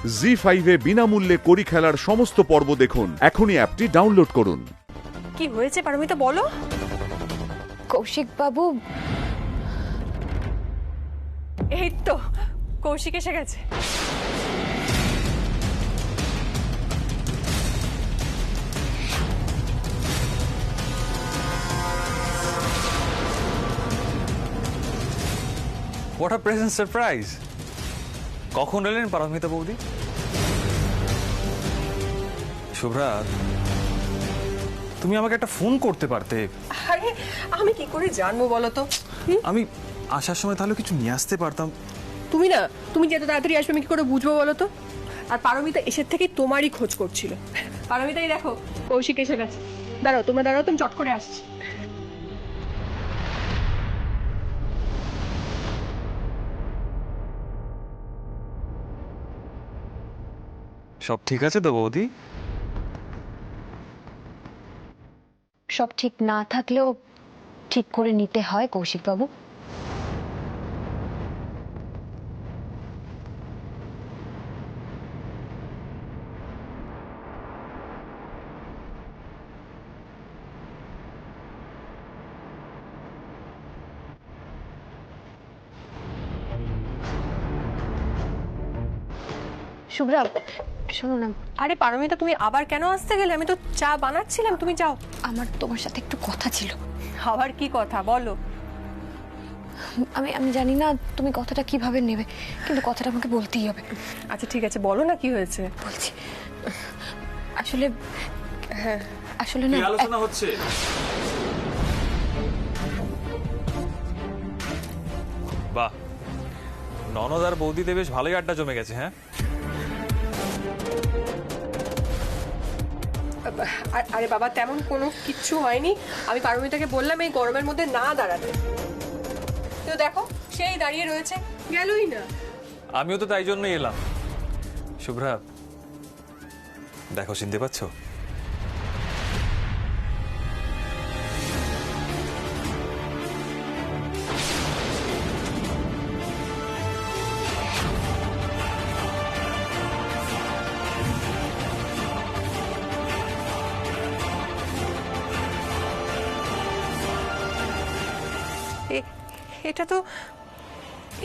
জি5 এ বিনামূল্যে কড়ি খেলার সমস্ত পর্ব দেখুন। এখনই অ্যাপটি ডাউনলোড করুন। কি হয়েছে পারমিতা বলো। কৌশিক বাবু, এই তো কৌশিক এসে গেছে। What a pleasant surprise! কখন এলেন পারমিতা বৌদি? শুভ্রা, তুমি আমাকে একটা ফোন করতে পারতে। আরে আমি কি করে জানবো বলো তো? আমি আসার সময় তাহলে কিছু নিয়ে আসতে পারতাম। তুমি যে এত তাড়াতাড়ি আসবে আমি কি করে বুঝবো বলো তো? আর পারমিতা এসে থেকেই তোমারই খোঁজ করছিল। পারমিতাই দেখো কৌশিক এসে গেছে। দাঁড়াও তোমরা দাঁড়াও, তুমি চট করে আসছি। সব ঠিক আছে তো বৌদি? সব ঠিক না থাকলেও ঠিক করে নিতে হয় কৌশিক বাবু। শুভ্রা, শোনো না, আরে পারমিতা তুমি আবার কেন আসতে গেলে? আমি তো চা বানাচ্ছিলাম, তুমি যাও। আমার তোমার সাথে একটু কথা ছিল। আবার কি কথা বলো? আমি আমি জানি না তুমি কথাটা কিভাবে নেবে, কিন্তু কথাটা আমাকে বলতেই হবে। আচ্ছা ঠিক আছে, বলো না কি হয়েছে। বলছি, আসলে আসলে না, কি আলোচনা হচ্ছে? বাহ, ননদ আর বৌদিতে বেশ ভালোই আড্ডা জমে গেছে। হ্যাঁ, আরে বাবা তেমন কোনো কিচ্ছু হয়নি। আমি পারমিতাকে বললাম এই গরমের মধ্যে না দাঁড়াতে, তো দেখো সেই দাঁড়িয়ে রয়েছে, গেলই না। আমিও তো তাই জন্যই এলাম। শুভ্রা, দেখো, চিনতে পারছো?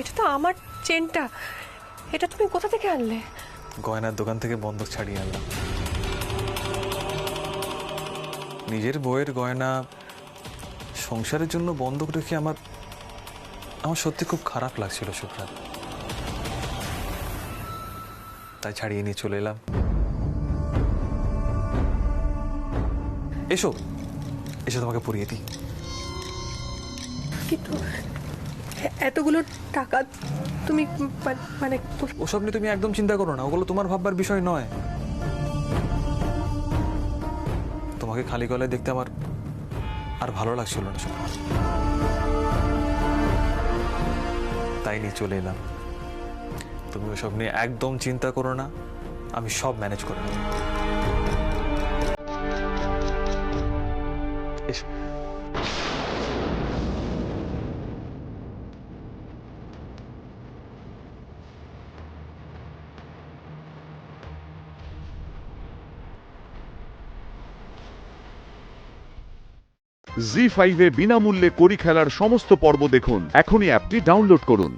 এটা তো আমার চেনটা। এটা তুমি কোথা থেকে আনলে? গয়নার দোকান থেকে বন্ধক ছাড়িয়ে আনলাম। নিজের বউয়ের গয়না সংসারের জন্য বন্ধক রেখে আমার সত্যি খুব খারাপ লাগছিল শুভ্রা, তাই ছাড়িয়ে নিয়ে চলে এলাম। এসো এসো, তোমাকে পরিয়ে দিই। কিন্তু এতগুলো টাকা তুমি মানে ওসব নিয়ে তুমি একদম চিন্তা করো না, ওগুলো তোমার ভাববার বিষয় নয়। তোমাকে খালি গলায় দেখতে আমার আর ভালো লাগছিল না, তাই নিয়ে চলে এলাম। তুমি ওসব নিয়ে একদম চিন্তা করো না, আমি সব ম্যানেজ করে নেব। এসো। জি5 এ বিনামূল্যে কড়ি খেলার সমস্ত পর্ব দেখুন। এখনই অ্যাপটি ডাউনলোড করুন।